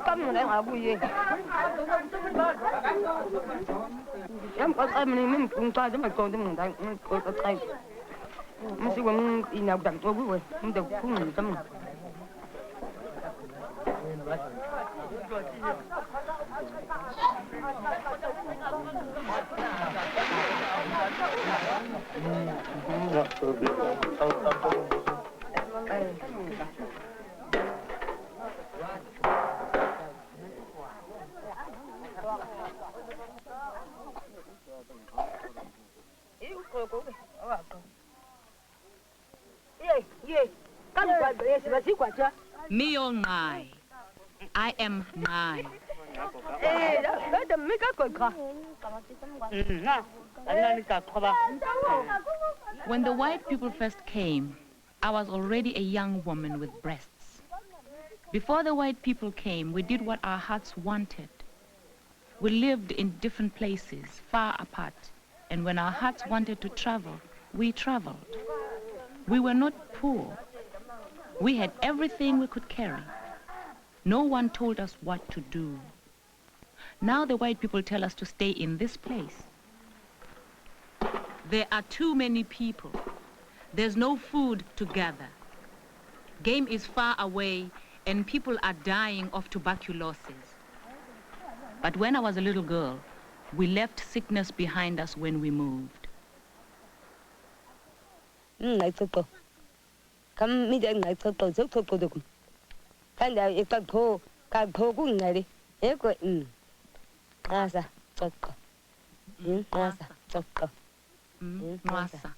Cắm này mà vui gì? Em có tay mình cũng tay mà còn mình tay có tay. Mình sẽ quăng đi nào đặt cho quý vị, mình được cũng mình tâm. Mio Ngai. I am Ngai. When the white people first came, I was already a young woman with breasts. Before the white people came, we did what our hearts wanted. We lived in different places, far apart, and when our hearts wanted to travel, we traveled. We were not poor. We had everything we could carry. No one told us what to do. Now the white people tell us to stay in this place. There are too many people. There's no food to gather. Game is far away, and people are dying of tuberculosis. But when I was a little girl, we left sickness behind us when we moved.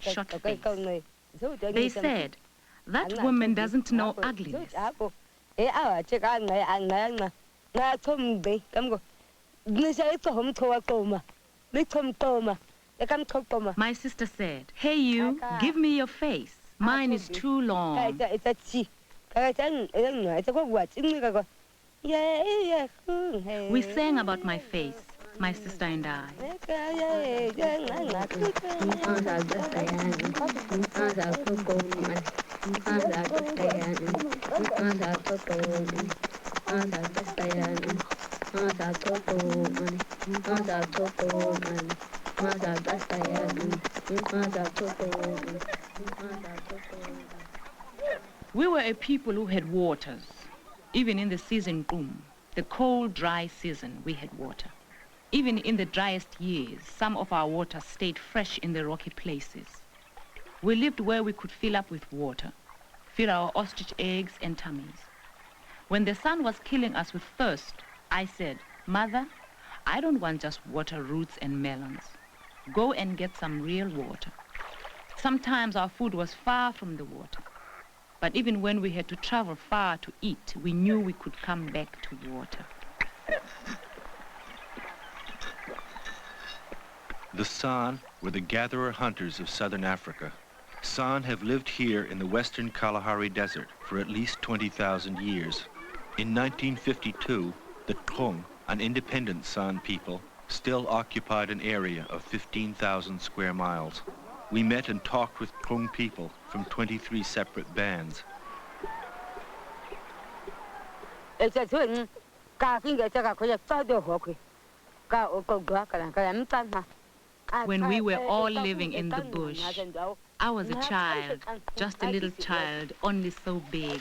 Short face. They said, that woman doesn't know ugliness. My sister said, hey you, give me your face. Mine is too long. We sang about my face, my sister and I. We were a people who had waters. Even in the season room, the cold, dry season, we had water. Even in the driest years, some of our water stayed fresh in the rocky places. We lived where we could fill up with water, fill our ostrich eggs and tummies. When the sun was killing us with thirst, I said, Mother, I don't want just water, roots and melons. Go and get some real water. Sometimes our food was far from the water. But even when we had to travel far to eat, we knew we could come back to water. The San were the gatherer-hunters of southern Africa. San have lived here in the western Kalahari Desert for at least 20,000 years. In 1952, the Trong, an independent San people, still occupied an area of 15,000 square miles. We met and talked with Trong people from 23 separate bands. When we were all living in the bush, I was a child, just a little child, only so big.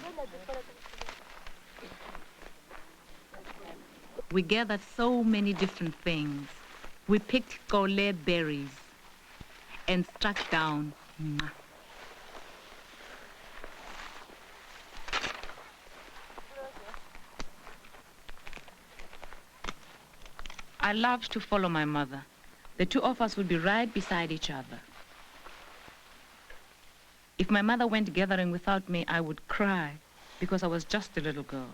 We gathered so many different things. We picked kole berries and struck down. I loved to follow my mother. The two of us would be right beside each other. If my mother went gathering without me, I would cry because I was just a little girl.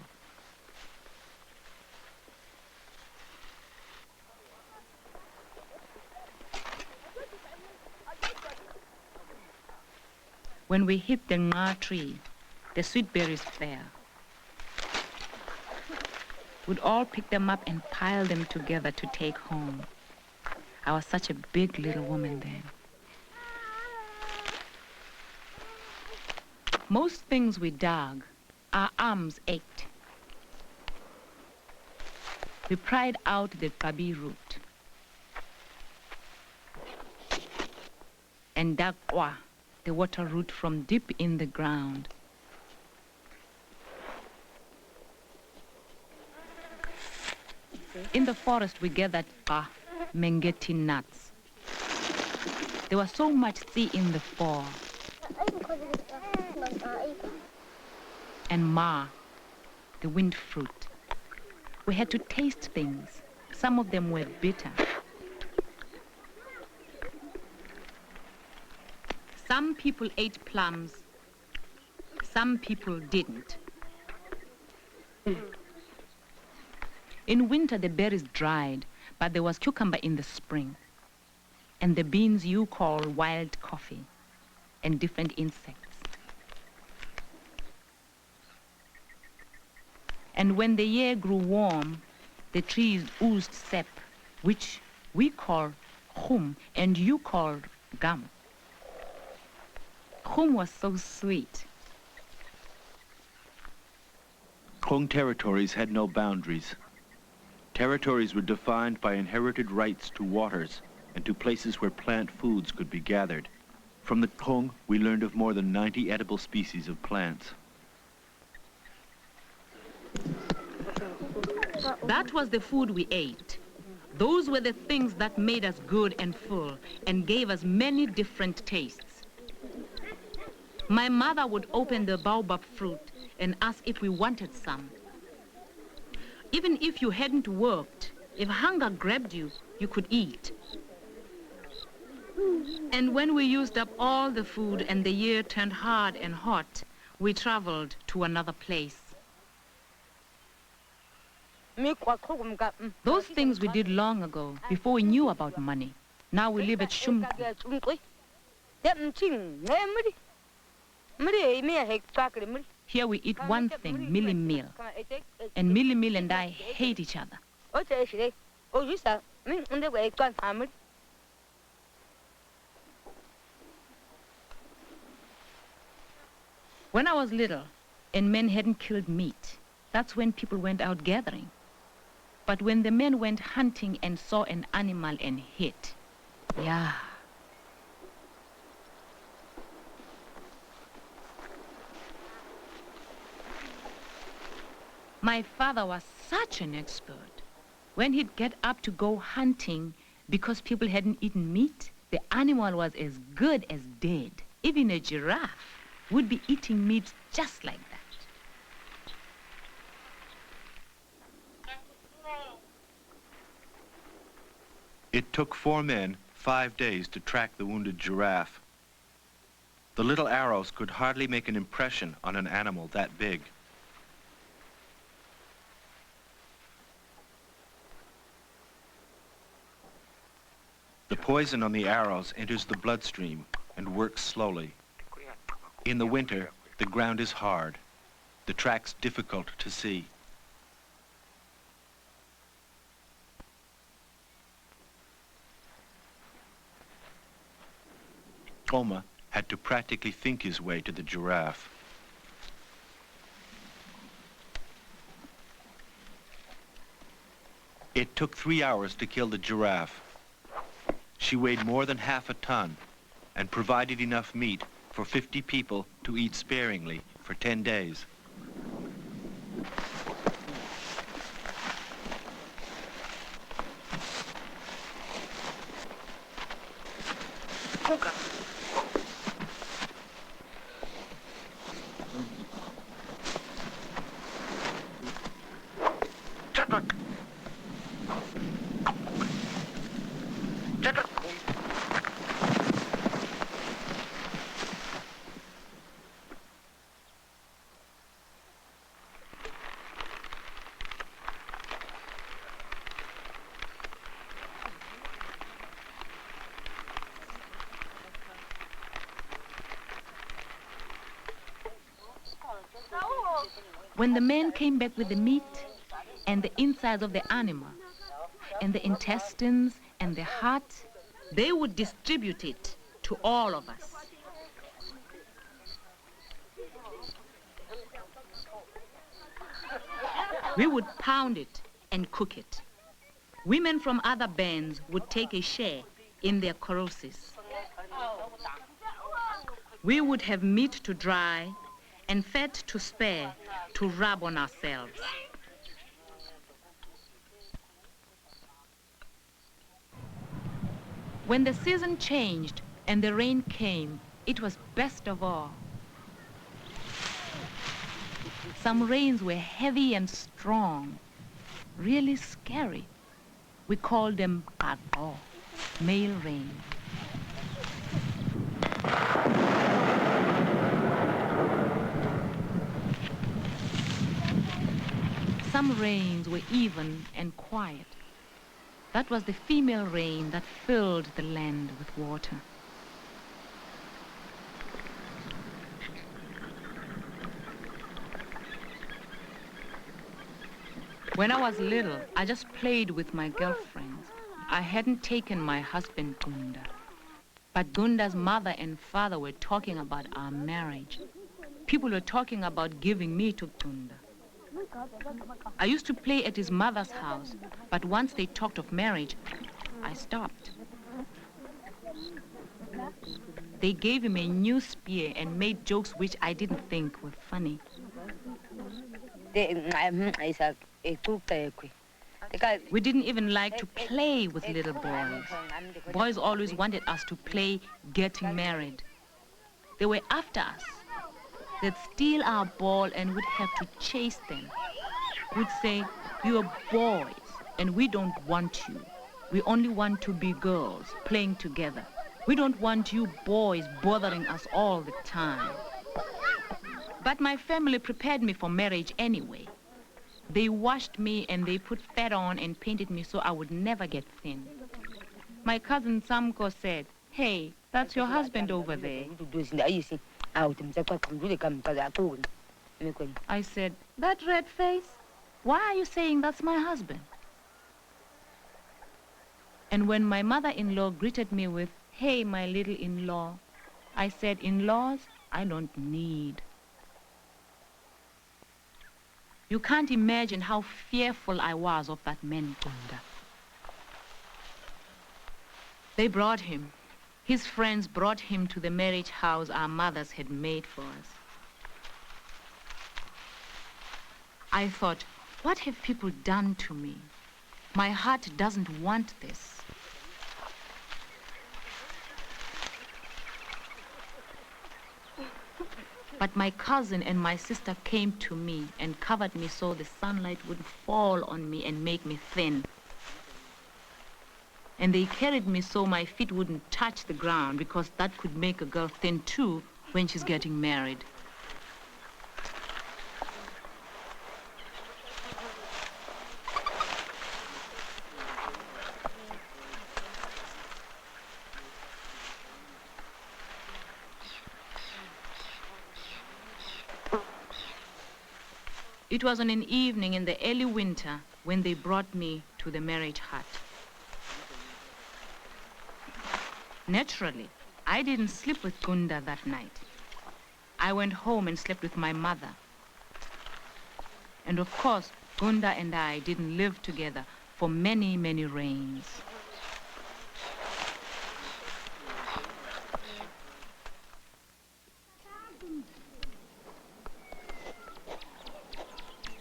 When we hit the nga tree, the sweet berries there, we'd all pick them up and pile them together to take home. I was such a big little woman then. Most things we dug, our arms ached. We pried out the kabi root and dug kwa, the water root, from deep in the ground. In the forest, we gathered mengeti nuts. There was so much sea in the fall. And ma, the wind fruit. We had to taste things. Some of them were bitter. Some people ate plums. Some people didn't. In winter, the berries dried, but there was cucumber in the spring, and the beans you call wild coffee, and different insects. And when the year grew warm, the trees oozed sap, which we call khum, and you called gum. Khum was so sweet. Khung territories had no boundaries. Territories were defined by inherited rights to waters and to places where plant foods could be gathered. From the Khung, we learned of more than 90 edible species of plants. That was the food we ate. Those were the things that made us good and full and gave us many different tastes. My mother would open the baobab fruit and ask if we wanted some. Even if you hadn't worked, if hunger grabbed you, you could eat. And when we used up all the food and the year turned hard and hot, we traveled to another place. Those things we did long ago, before we knew about money. Now we live at Shumki. Here we eat one thing, Millie Meal. And Millie Meal and I hate each other. When I was little and men hadn't killed meat, that's when people went out gathering. But when the men went hunting and saw an animal and hit, yeah. My father was such an expert. When he'd get up to go hunting, because people hadn't eaten meat, the animal was as good as dead. Even a giraffe would be eating meat just like that. It took 4 men 5 days to track the wounded giraffe. The little arrows could hardly make an impression on an animal that big. The poison on the arrows enters the bloodstream and works slowly. In the winter, the ground is hard, the tracks difficult to see. Oma had to practically think his way to the giraffe. It took 3 hours to kill the giraffe. She weighed more than half a ton and provided enough meat for 50 people to eat sparingly for 10 days. When the men came back with the meat and the insides of the animal and the intestines and the heart, they would distribute it to all of us. We would pound it and cook it. Women from other bands would take a share in their corroses. We would have meat to dry and fat to spare to rub on ourselves. When the season changed and the rain came, it was best of all. Some rains were heavy and strong, really scary. We called them qaqo, male rain. Some rains were even and quiet. That was the female rain that filled the land with water. When I was little, I just played with my girlfriends. I hadn't taken my husband, Gunda. But Gunda's mother and father were talking about our marriage. People were talking about giving me to Gunda. I used to play at his mother's house, but once they talked of marriage, I stopped. They gave him a new spear and made jokes which I didn't think were funny. We didn't even like to play with little boys. Boys always wanted us to play getting married. They were after us. They'd steal our ball and we'd have to chase them. We'd say, "You're boys and we don't want you. We only want to be girls playing together. We don't want you boys bothering us all the time." But my family prepared me for marriage anyway. They washed me and they put fat on and painted me so I would never get thin. My cousin Samko said, "Hey, that's your husband over there." I said, "That red face? Why are you saying that's my husband?" And when my mother-in-law greeted me with, "Hey, my little in-law," I said, "In-laws, I don't need." You can't imagine how fearful I was of that man, Gunda. They brought him. His friends brought him to the marriage house our mothers had made for us. I thought, what have people done to me? My heart doesn't want this. But my cousin and my sister came to me and covered me so the sunlight wouldn't fall on me and make me thin. And they carried me so my feet wouldn't touch the ground, because that could make a girl thin too when she's getting married. It was on an evening in the early winter when they brought me to the marriage hut. Naturally, I didn't sleep with Gunda that night. I went home and slept with my mother. And of course, Gunda and I didn't live together for many, many rains.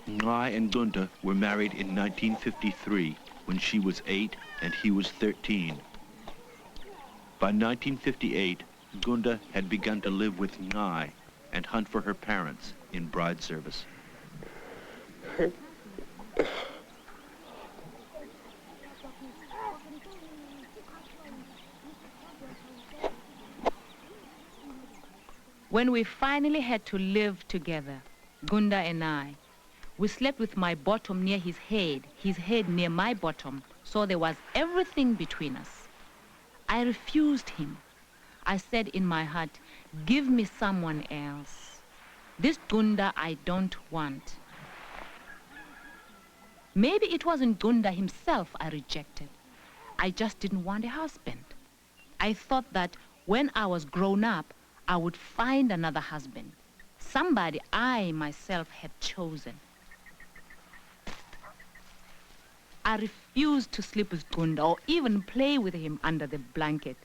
Ngai and Gunda were married in 1953 when she was 8 and he was 13. By 1958, Gunda had begun to live with Ngai and hunt for her parents in bride service. When we finally had to live together, Gunda and I, we slept with my bottom near his head near my bottom, so there was everything between us. I refused him. I said in my heart, "Give me someone else. This Gunda I don't want. Maybe it wasn't Gunda himself I rejected. I just didn't want a husband. I thought that when I was grown up, I would find another husband, somebody I myself had chosen. I refused to sleep with Gunda or even play with him under the blanket.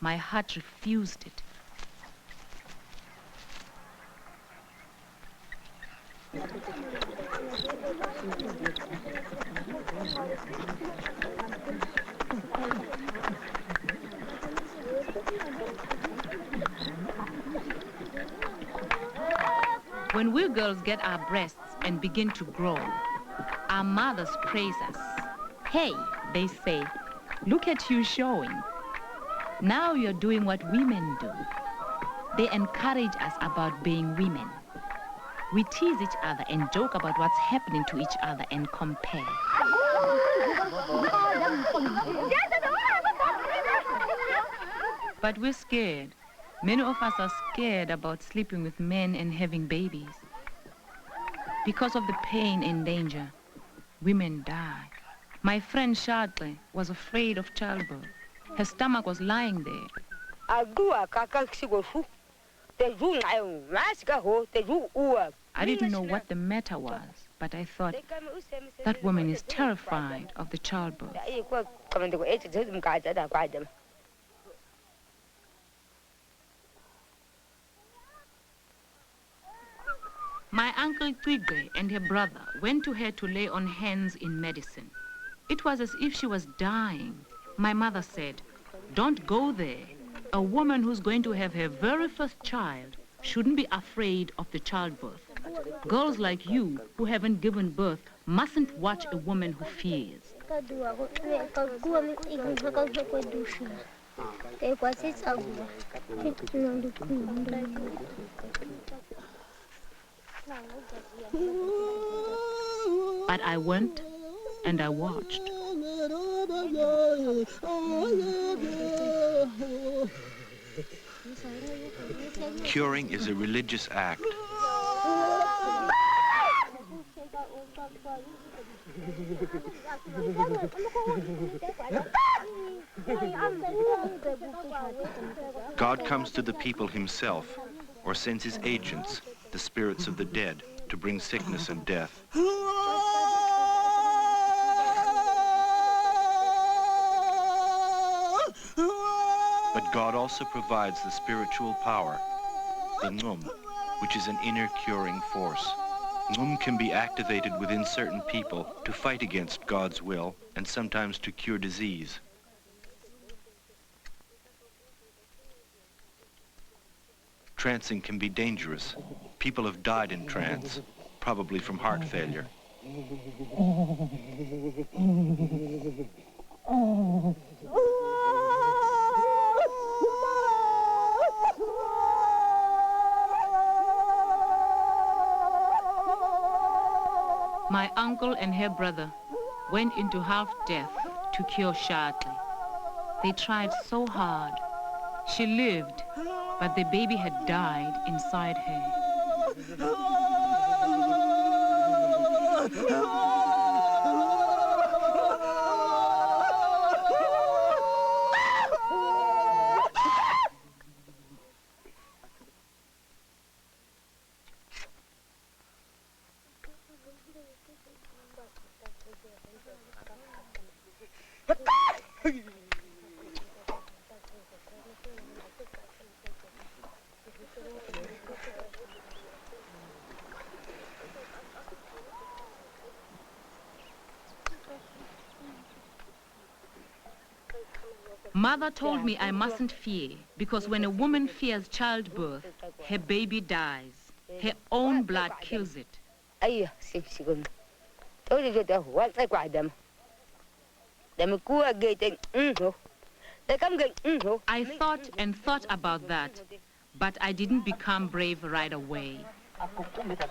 My heart refused it. When we girls get our breasts and begin to grow, our mothers praise us. Hey, they say, look at you showing. Now you're doing what women do. They encourage us about being women. We tease each other and joke about what's happening to each other and compare. But we're scared. Many of us are scared about sleeping with men and having babies. Because of the pain and danger, women die. My friend Shadley was afraid of childbirth. Her stomach was lying there. I didn't know what the matter was, but I thought, that woman is terrified of the childbirth. My uncle Twigwe and her brother went to her to lay on hands in medicine. It was as if she was dying. My mother said, don't go there. A woman who's going to have her very first child shouldn't be afraid of the childbirth. Girls like you who haven't given birth mustn't watch a woman who fears. But I went and I watched. Curing is a religious act. God comes to the people himself, or sends his agents, the spirits of the dead, to bring sickness and death. But God also provides the spiritual power, the Ngum, which is an inner curing force. Ngum can be activated within certain people to fight against God's will and sometimes to cure disease. Trancing can be dangerous. People have died in trance, probably from heart failure. My uncle and her brother went into half-death to cure Shadley. They tried so hard. She lived, but the baby had died inside her. Mother told me I mustn't fear, because when a woman fears childbirth, her baby dies. Her own blood kills it. I thought and thought about that, but I didn't become brave right away.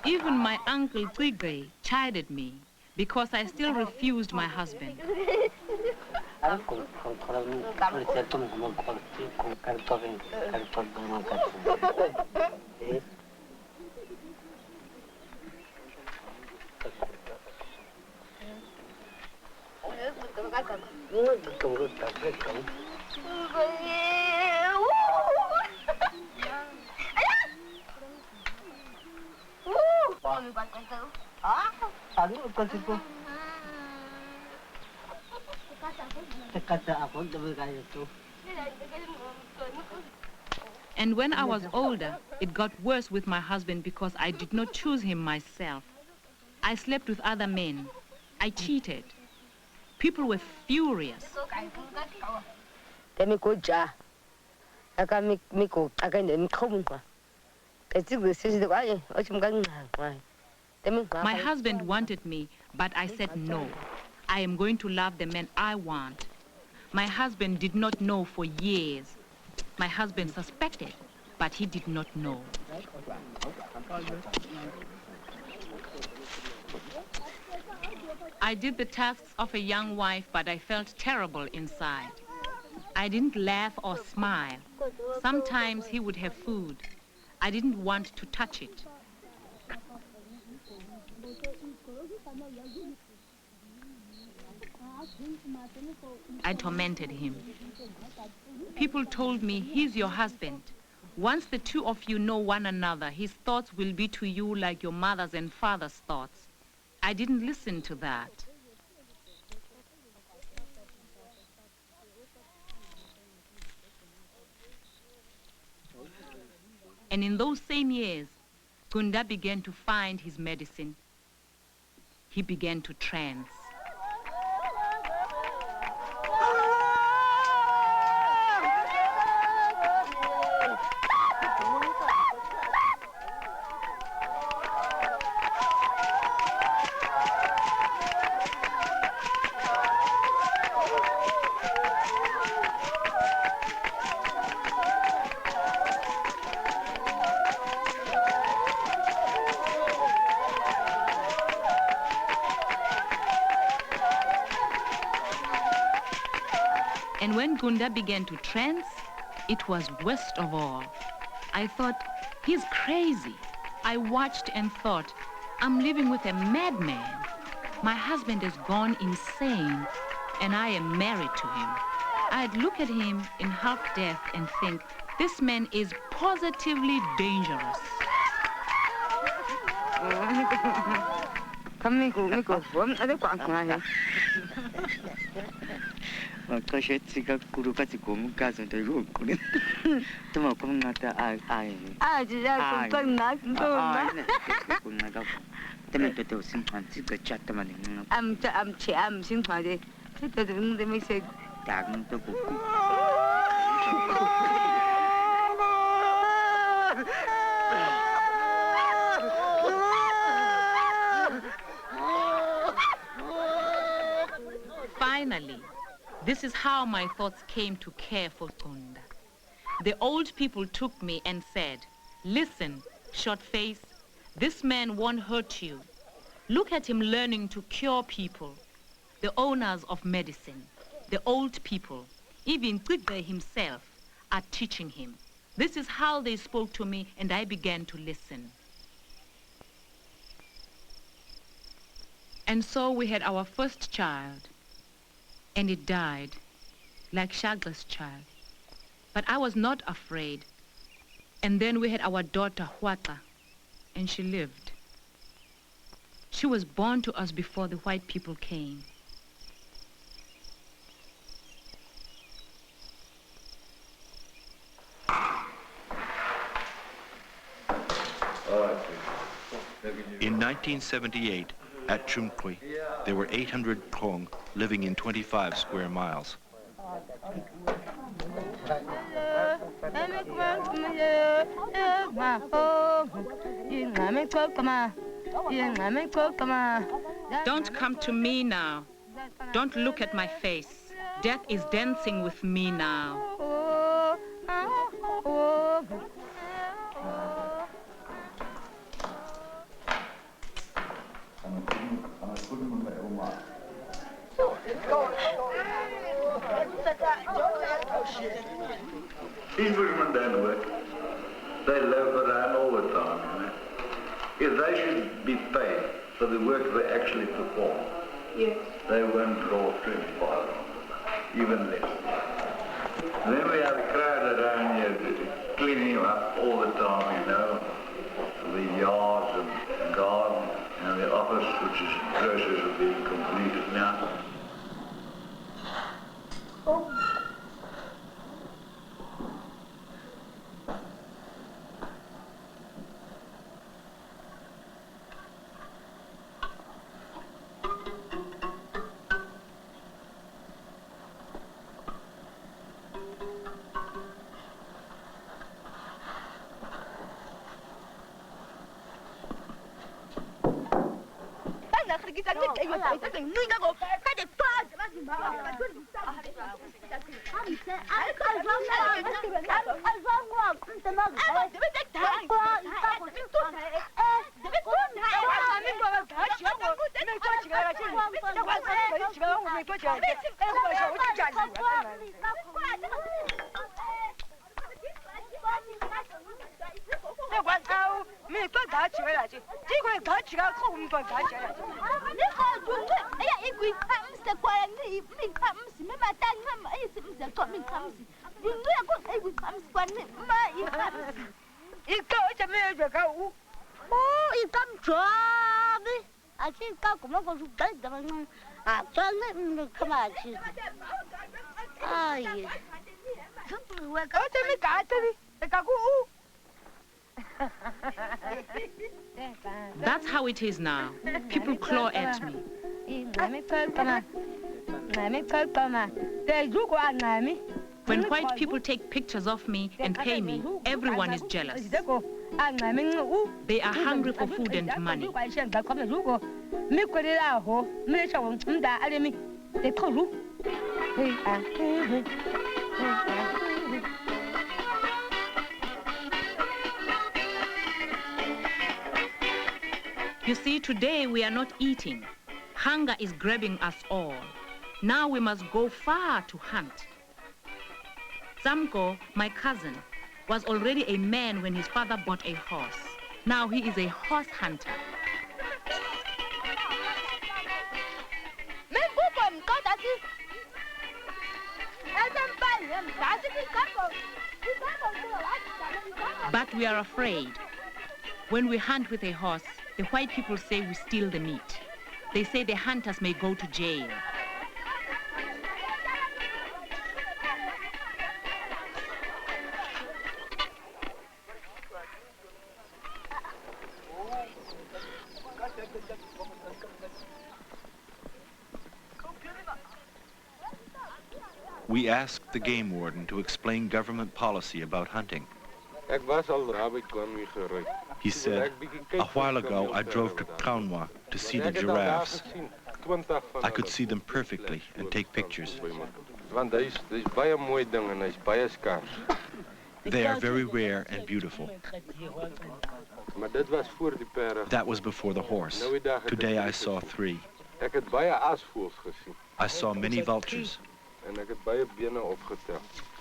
Even my uncle Twigwe chided me because I still refused my husband. And when I was older, it got worse with my husband because I did not choose him myself. I slept with other men. I cheated. People were furious. My husband wanted me, but I said no. I am going to love the man I want. My husband did not know for years. My husband suspected, but he did not know. I did the tasks of a young wife, but I felt terrible inside. I didn't laugh or smile. Sometimes he would have food. I didn't want to touch it. I tormented him. People told me, he's your husband. Once the two of you know one another, his thoughts will be to you like your mother's and father's thoughts. I didn't listen to that. And in those same years, Gunda began to find his medicine. He began to trance. And when Gunda began to trance, it was worst of all. I thought, he's crazy. I watched and thought, I'm living with a madman. My husband has gone insane, and I am married to him. I'd look at him in half-death and think, this man is positively dangerous. Finally, this is how my thoughts came to care for Gunda. The old people took me and said, listen, short face, this man won't hurt you. Look at him learning to cure people, the owners of medicine, the old people, even Kwigbe himself are teaching him. This is how they spoke to me, and I began to listen. And so we had our first child, and it died, like Shagla's child. But I was not afraid. And then we had our daughter, Huata, and she lived. She was born to us before the white people came. In 1978, at Chumkwi, there were 800 Kong living in 25 square miles. Don't come to me now. Don't look at my face. Death is dancing with me now. These women don't work. They loaf around all the time, you know. If they should be paid for the work they actually perform, Yes. they won't draw 25, even less. Then we have a crowd around here cleaning up all the time, you know, the yards and garden and the office, which is in process of being completed now. That's how it is now. People claw at me. When white people take pictures of me and pay me, everyone is jealous. They are hungry for food and money. You see, today we are not eating. Hunger is grabbing us all. Now we must go far to hunt. Zamko, my cousin, was already a man when his father bought a horse. Now he is a horse hunter. But we are afraid. When we hunt with a horse, the white people say we steal the meat. They say the hunters may go to jail. We asked the game warden to explain government policy about hunting. He said, a while ago I drove to Kaunwa to see the giraffes. I could see them perfectly and take pictures. They are very rare and beautiful. That was before the horse. Today I saw 3. I saw many vultures.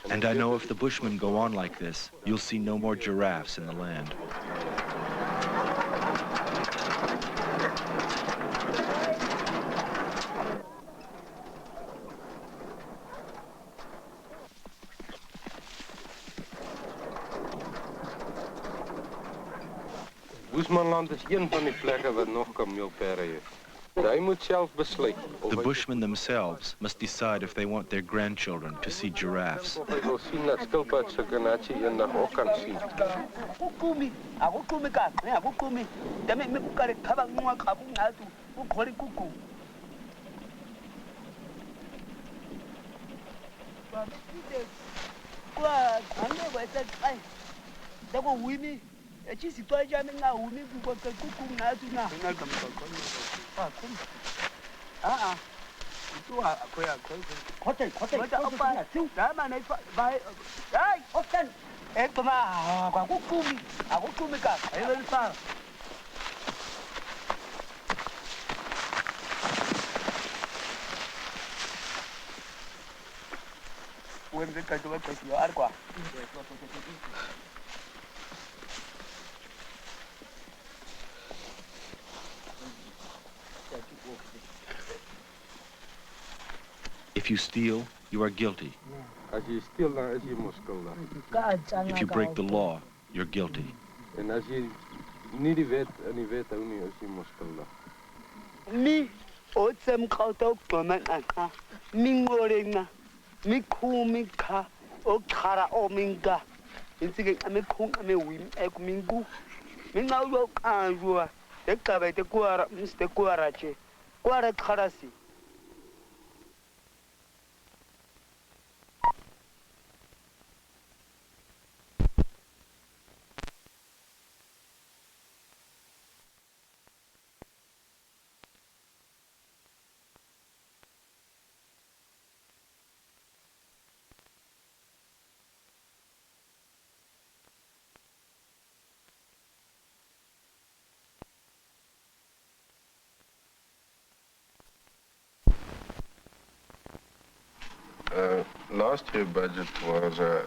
And I know if the Bushmen go on like this, you'll see no more giraffes in the land. Boesmanland is een van die plekken waar nog kameelperen heeft. Hij moet zelf besluiten. The Bushmen themselves must decide if they want their grandchildren to see giraffes. Of hij wil zien dat skilpad sy kanaatjie eendag ook kan sien. If you steal, you are guilty. As jy steel, dan is jy mos skuldig. If you break the law, you're guilty. En as jy nie die wet in die wet hou nie, is jy mos skuldig. Mi otsem khauta okugxomanana mingolena mikhumi kha okhara ominga insike amikhunqa mewim ekuminku minga uyoqanjwa egcabete kuara Mr. Kuarache kuara kharasi. Last year's budget was a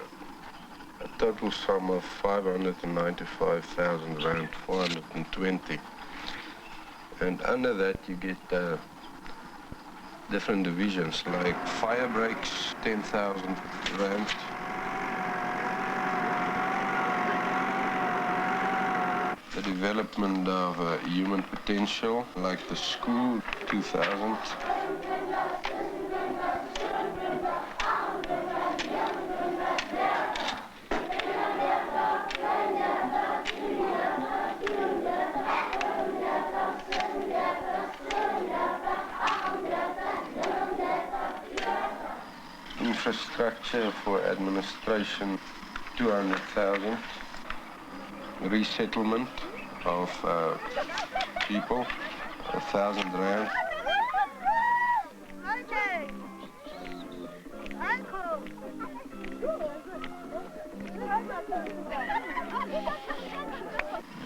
total sum of 595,000 rand, 420. And under that you get different divisions, like fire breaks, 10,000 rand. The development of human potential, like the school, 2,000. Infrastructure for administration, 200,000. Resettlement of people, 1,000 rand.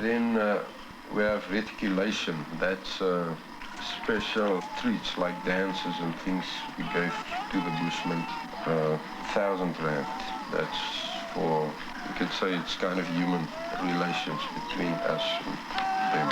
Then we have reticulation. That's special treats like dances and things we gave to the Bushmen. 1,000 rand. That's for, you could say it's kind of human relations between us and them.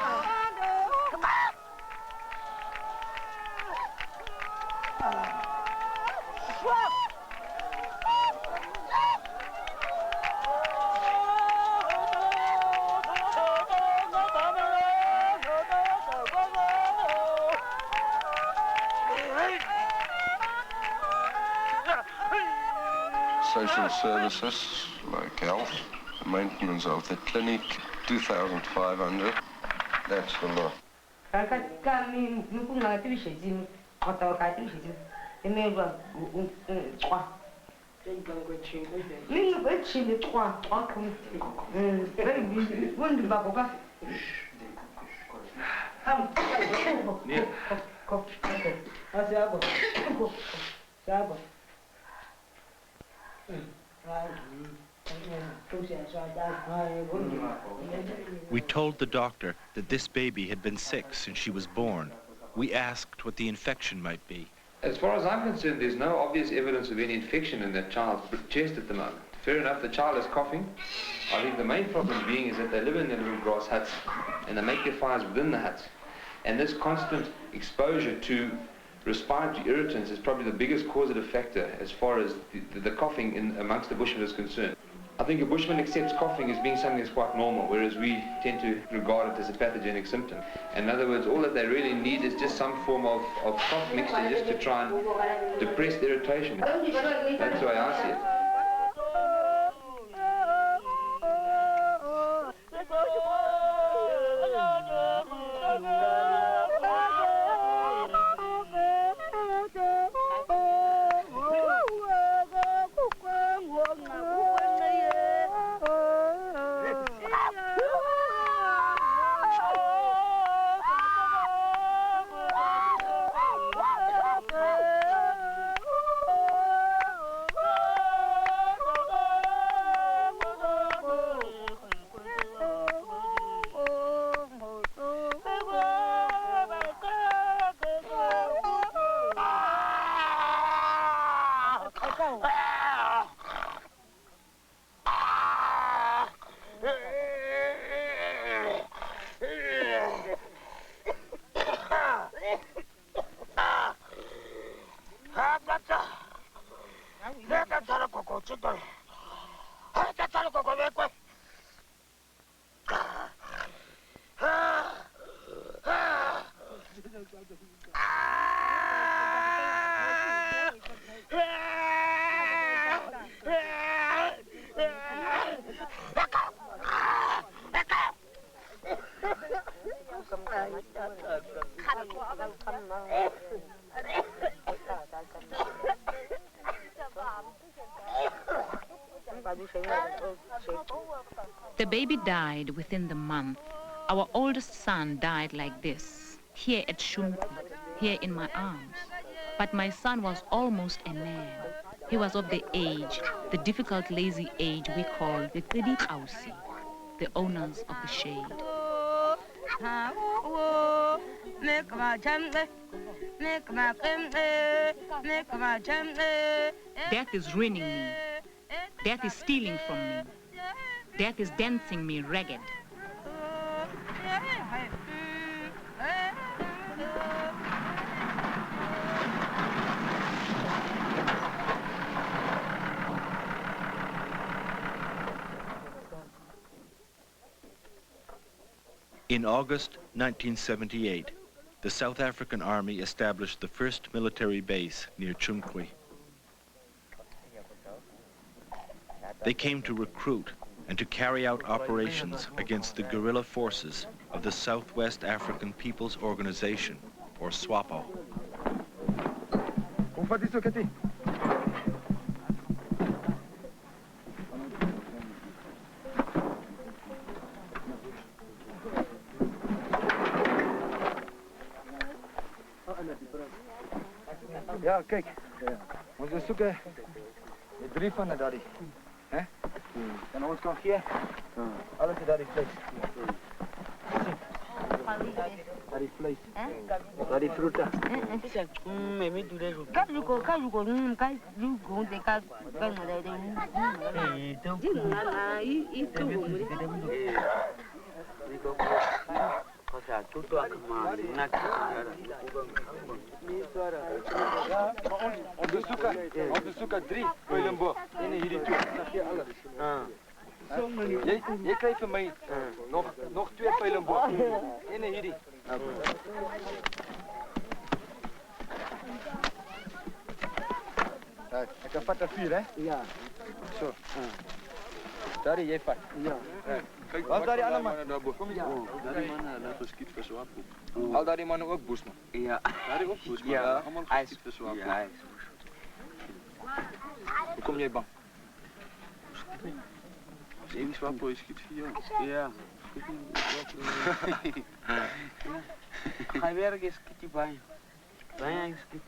Social services like health, maintenance of the clinic, 2,500. That's the law. We told the doctor that this baby had been sick since she was born. We asked what the infection might be. As far as I'm concerned, there's no obvious evidence of any infection in that child's chest at the moment. Fair enough, the child is coughing. I think the main problem being is that they live in their little grass huts and they make their fires within the huts. And this constant exposure to respiratory irritants is probably the biggest causative factor as far as the coughing amongst the Bushmen is concerned. I think a Bushman accepts coughing as being something that's quite normal, whereas we tend to regard it as a pathogenic symptom. In other words, all that they really need is just some form of cough mixture just to try and depress the irritation. That's the way I see it. The baby died within the month. Our oldest son died like this, here at Shumku, here in my arms. But my son was almost a man. He was of the age, the difficult, lazy age we call the Kedi Kausi, the owners of the shade. Death is ruining me. Death is stealing from me. Death is dancing me ragged. In August 1978, the South African Army established the first military base near Chumkwe. They came to recruit and to carry out operations against the guerrilla forces of the Southwest African People's Organization, or SWAPO. Ja, kijk. Onze zoeken de 3 van de daddy. En ons kan hier. Alles is daddy vlees. Daddy vlees. Daddy fruta. Onderzoeken 3 Peulenboog. En hierdie 2. Jy krijgt van mij nog 2 Peulenboog. En hierdie. Ik heb vat er 4, hè? Ja. Zo. Daar jij vat. Ja. Kijk, wat daar die andere man? Kom eens. Daar die man dat geskiet vir SWAPO. Al daar die man ook Boesman. Ja. Daar die ook Boesman. Ja. Allemaal geskiet vir SWAPO. Ja. Hoe kom jij bang? Als één SWAPO is skiet vir jou. Ja. Ga werk is skiet bij. Bij is skiet.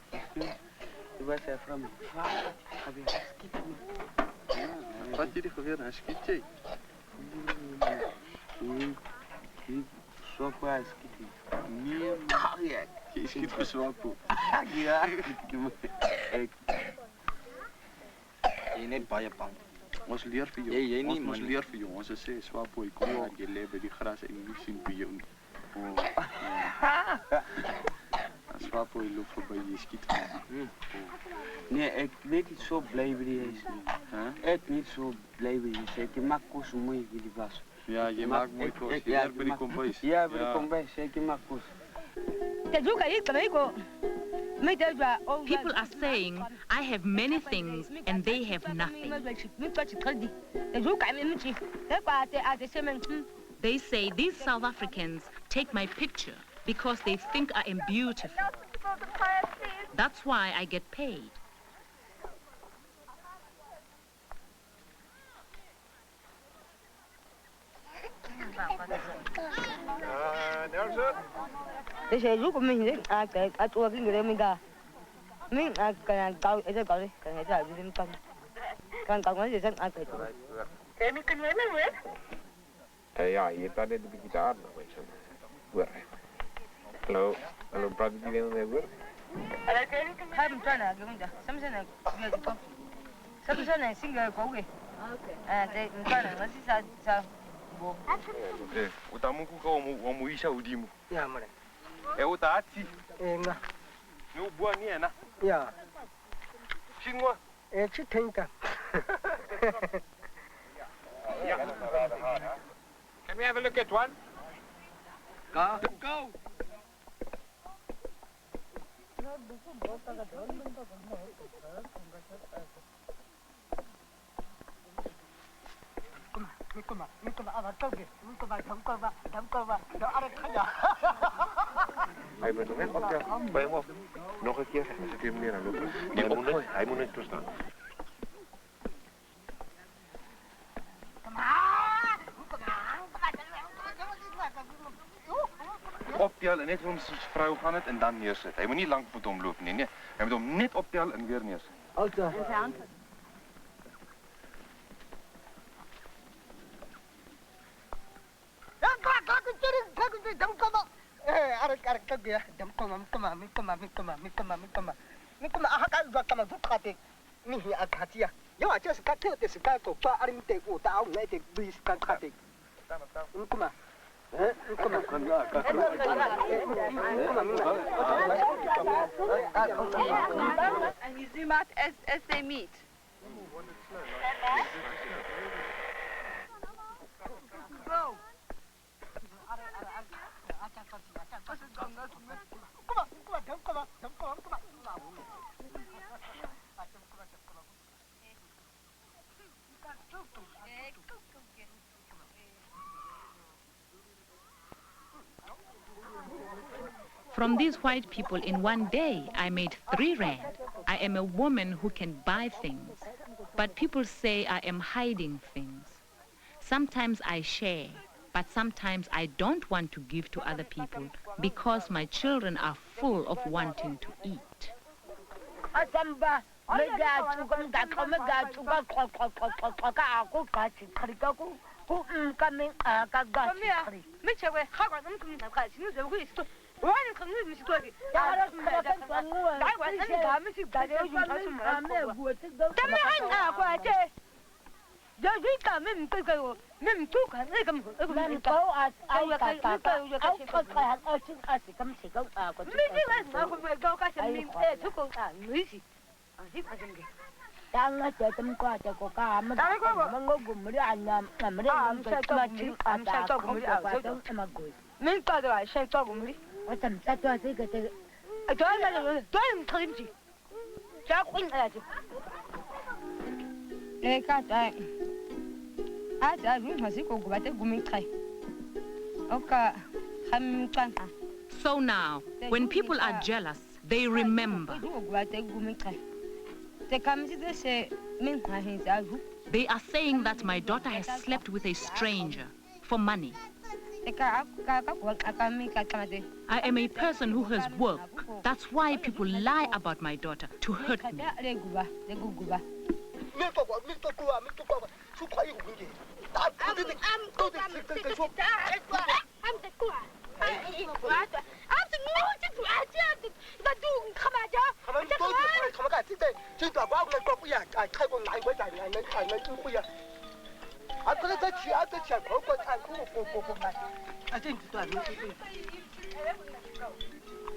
Je was er van. Ga weer skiet. Wat jy die geweer en skiet jy? SWAPO is skiet. Nee, jy skiet vir SWAPO. Ja. Jy net baie bang. Ons leer vir jou. Jy nie, ons leer vir jou. Ons sê SWAPO, jy kom aan, jy lê by die gras en jy sien by jou. SWAPO, jy loop verby, jy skiet. Nee, ek weet niet zo blij bij die huis. Ek niet zo blij bij die huis. Ik maak koos mooi bij die was. Ja, je maakt mooi koos. Je werkt bij die kombuis. Ja, bij de kombuis. Ik maak koos. People are saying, I have many things and they have nothing. They say these South Africans take my picture because they think I am beautiful. That's why I get paid. Nelson? They say, look at me, I told him to me, I can go, it's a golly, can I tell you, can go, I can Ja, hier staat net een beetje te aardig, weet je. Hallo, hallo, praat ik hier in de I'm trying to go into something like beautiful. Something I sing a go. They trying to see that. Utamuku como umuisha udimu. Ja, man. Utati. Na. No bua ni na. Ja. Chingwa. Chitinka. Can we have a look at one? Go. Go. Hij bent er net op, ja. Bij hem op. Nog een keer, zeg maar, zit hij meneer aan lopen. Hij moet net toestaan. optel en net vir hom se vrou gaan dit en dan neersit. Hy moet nie lank met hom loop nie. Nee, hy moet hom net optel en weer neersit. Alta. And you zoom out as they meet. From these white people, in one day, I made 3 rand. I am a woman who can buy things. But people say I am hiding things. Sometimes I share, but sometimes I don't want to give to other people because my children are full of wanting to eat. So now, when people are jealous, they remember. They are saying that my daughter has slept with a stranger for money. I am a person who has work. That's why people lie about my daughter, to hurt me.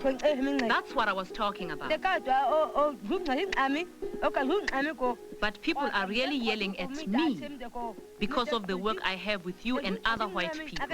That's what I was talking about. But people are really yelling at me because of the work I have with you and other white people.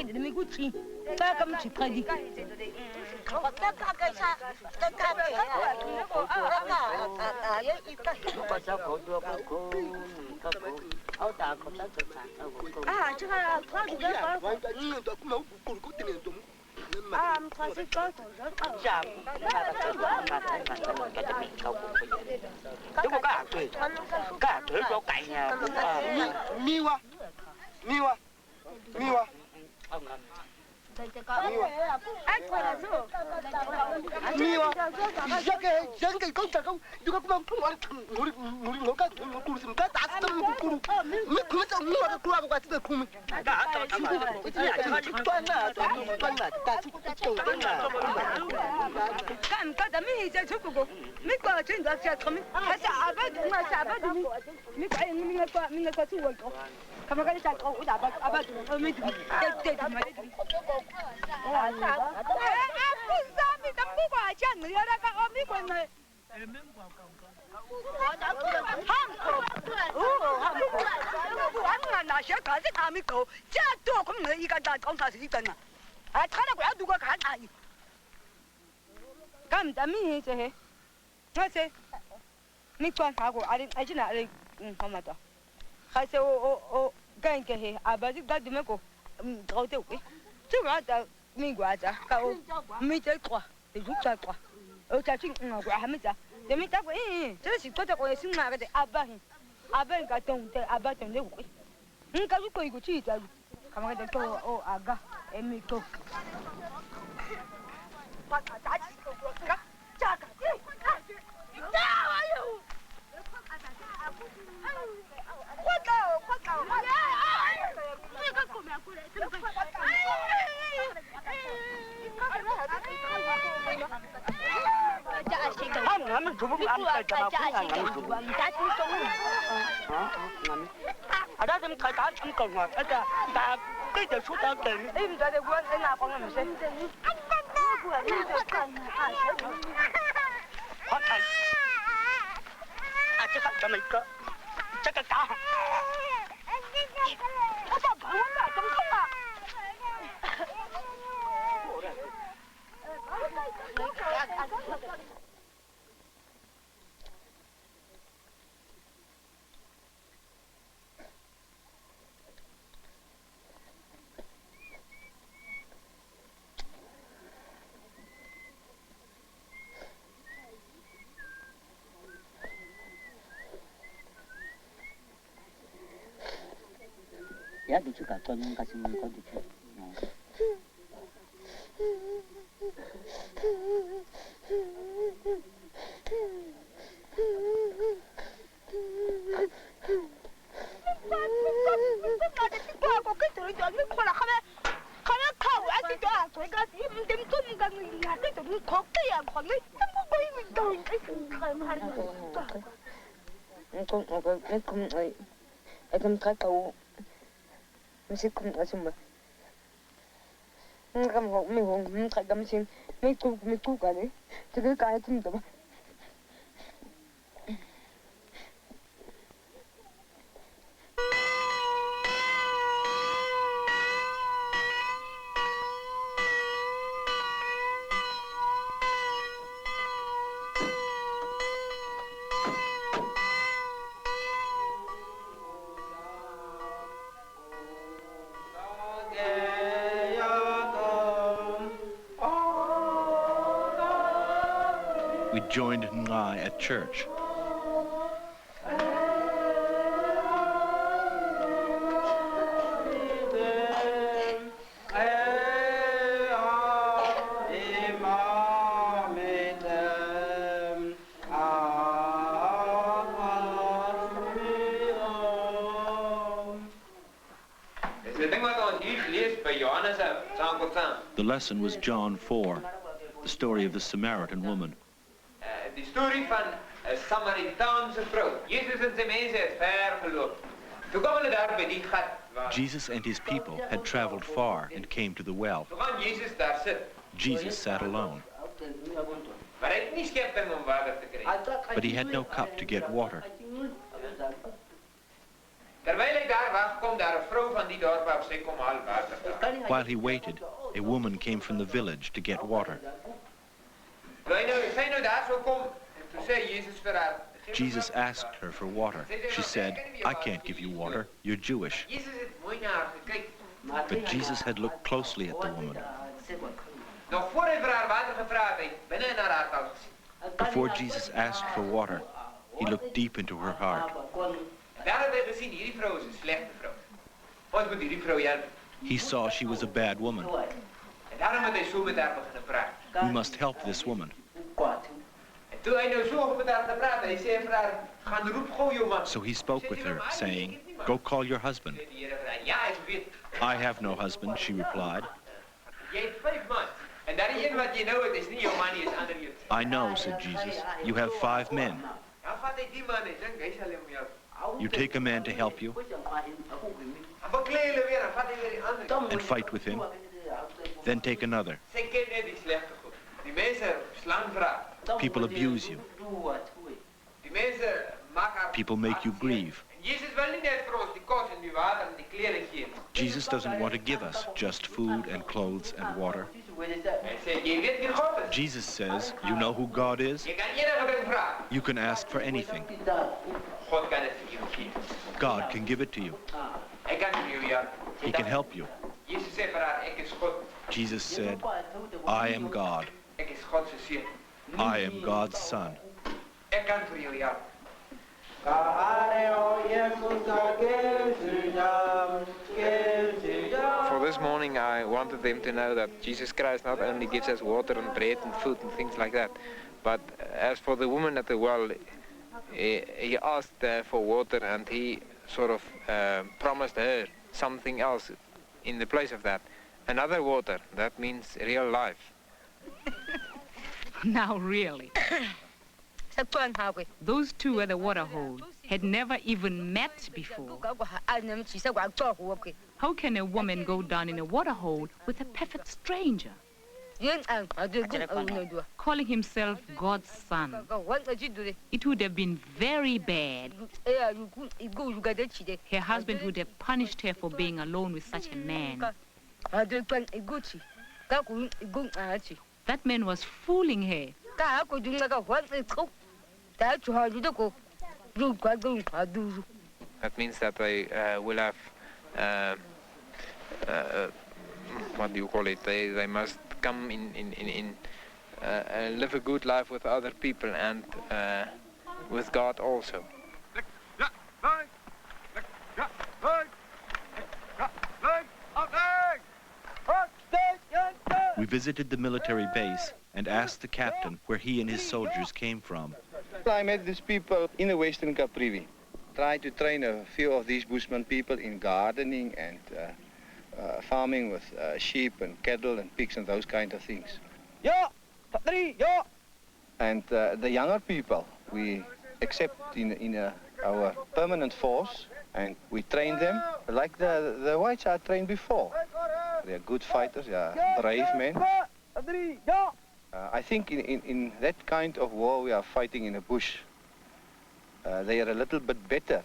Ada tem kata cungkong ada tak kita sudah tem. Ini dari buat enak apa nggak sih? Hotel. Aja kat Jamaica. Cakap kah? Apa bangun lah cungkong lah. Ya, di juga tolong kasih muka di sini. Mesti kum asumma. Ngam ho mi ho ka gam sin mi ku ka ni. Tiga ka tum to. We joined Ngai at church. The lesson was John 4, the story of the Samaritan woman. Die storie van 'n Samaritaanse vrou. Jesus en sy mense het ver geloop. Toe kom hulle daar by die gat waar Jesus and his people had traveled far and came to the well. Toe gaan Jesus daar sit. Jesus sat alone, Maar hy het nie skepting om water te kry. but he had no cup to get water. Terwyl hy daar wag, kom daar 'n vrou van die dorp af, sy kom haal water. While he waited, a woman came from the village to get water. Sy nou daar sou kom, en toe sê Jesus vir haar, Jesus asked her for water. She said, "I can't give you water. You're Jewish." Jesus het mooi na haar gekyk. But Jesus had looked closely at the woman. Nog voor hy vir haar water gevra het, hy binne in haar hart al gesien. Before Jesus asked for water, he looked deep into her heart. Daar het hy gesien, hierdie vrou is 'n slegte vrou. Ons moet hierdie vrou help. He saw she was a bad woman. En daarom het hy so met haar begin praat. We must help this woman. En toe hy nou so met haar gepraat, hy sê vir haar, gaan roep gou jou man. So he spoke with her, saying, "Go call your husband." Die Here vir haar, ja, ek weet. "I have no husband," she replied. Jy het 5 man. En daardie een wat jy nou het, is nie jou man nie, is ander een. "I know," said Jesus. "You have 5 men. Dan vat hy die man en dink hy sal hom help. You take a man to help you Dan beklei hulle weer, dan vat hy weer die ander. and fight with him, then take another. Sy ken net die slegte goed. Die mense slaan vir haar. People abuse you. Die mense maak haar. People make you grieve. En Jesus wil nie net vir ons die kos en die water en die klere gee. Jesus doesn't want to give us just food and clothes and water. Hy sê, jy weet wie God is. Jesus says, "You know who God is? Jy kan enige ding vra. You can ask for anything. God kan dit vir jou gee. God can give it to you. Hy kan vir jou help. He can help you." Jesus sê vir haar, ek is God. Jesus said, "I am God. Ek is God se seun. I am God's son." Ek kan vir jou help. For this morning I wanted them to know that Jesus Christ not only gives us water and bread and food and things like that, but as for the woman at the well, he asked for water and he sort of promised her something else in the place of that. Another water, that means real life. Now really. Those two at the water hole had never even met before. How can a woman go down in a water hole with a perfect stranger? Calling himself God's son. It would have been very bad. Her husband would have punished her for being alone with such a man. That man was fooling her. That means that they will have, what do you call it? They must come in live a good life with other people and with God also. We visited the military base and asked the captain where he and his soldiers came from. I met these people in the Western Caprivi. Tried to train a few of these Bushman people in gardening and farming with sheep and cattle and pigs and those kind of things. And the younger people we accept in our permanent force, and we train them like the whites are trained before. They are good fighters, they are brave men. I think in that kind of war we are fighting in the bush, they are a little bit better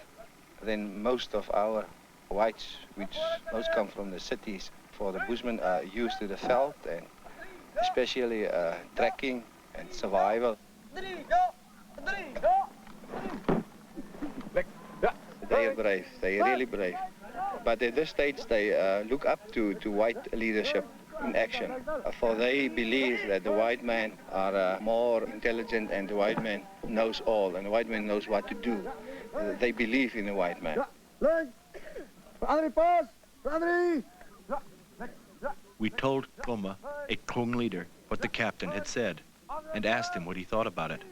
than most of our whites, which most come from the cities. For the Bushmen are used to the veld and especially tracking and survival. They are brave, they are really brave. But at this stage they look up to white leadership in action. For they believe that the white men are more intelligent and the white man knows all and the white man knows what to do. They believe in the white man. We told Koma, a Kong leader, what the captain had said and asked him what he thought about it.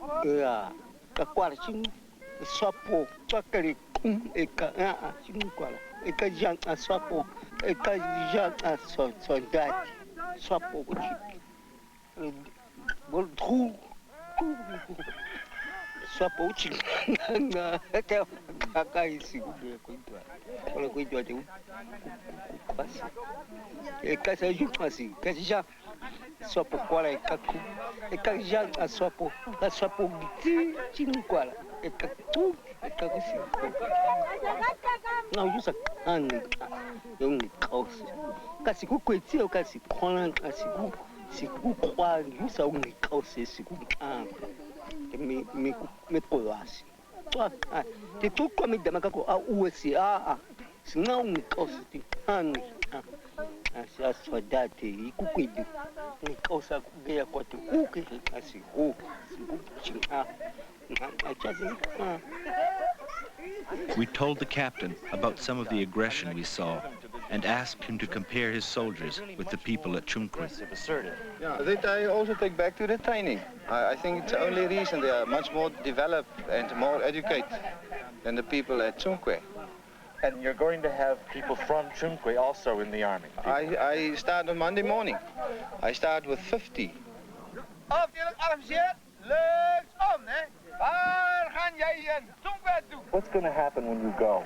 We told the captain about some of the aggression we saw and asked him to compare his soldiers with the people at Chumkwe. Yeah, that I also take back to the training. I think it's the only reason they are much more developed and more educated than the people at Chumkwe. And you're going to have people from Chumkwe also in the army? I start on Monday morning. I start with 50. What's going to happen when you go,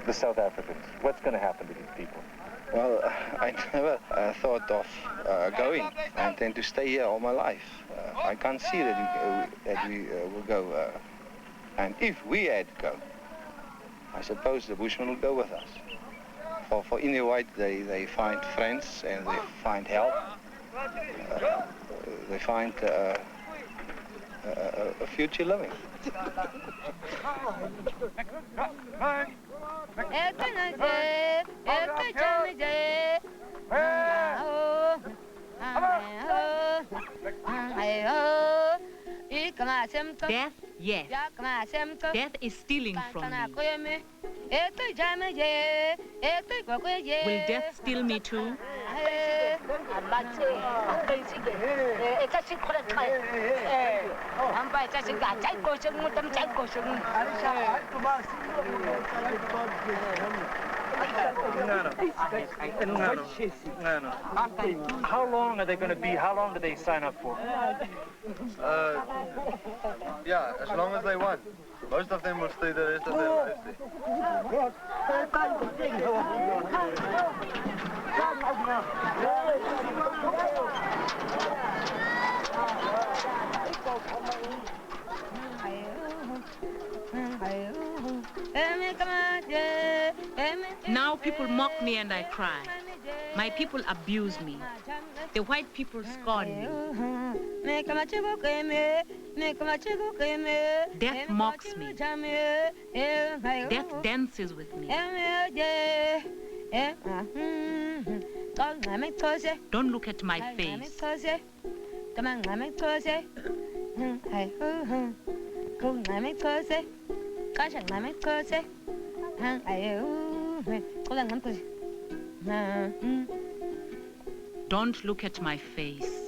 the South Africans? What's going to happen to these people? Well, I never thought of going. I intend to stay here all my life. I can't see that we will go. And if we had to go, I suppose the Bushmen will go with us. For Inuit, they find friends and they find help. They find a future living. Death, yes. Death is stealing from me. Will death steal me too? How long are they going to be? How long do they sign up for? Yeah, as long as they want. Most of them will stay the rest of their lives Now people mock me and I cry. My people abuse me. The white people scorn me. Death mocks me. Death dances with me. Don't look at my face. Don't look at my face.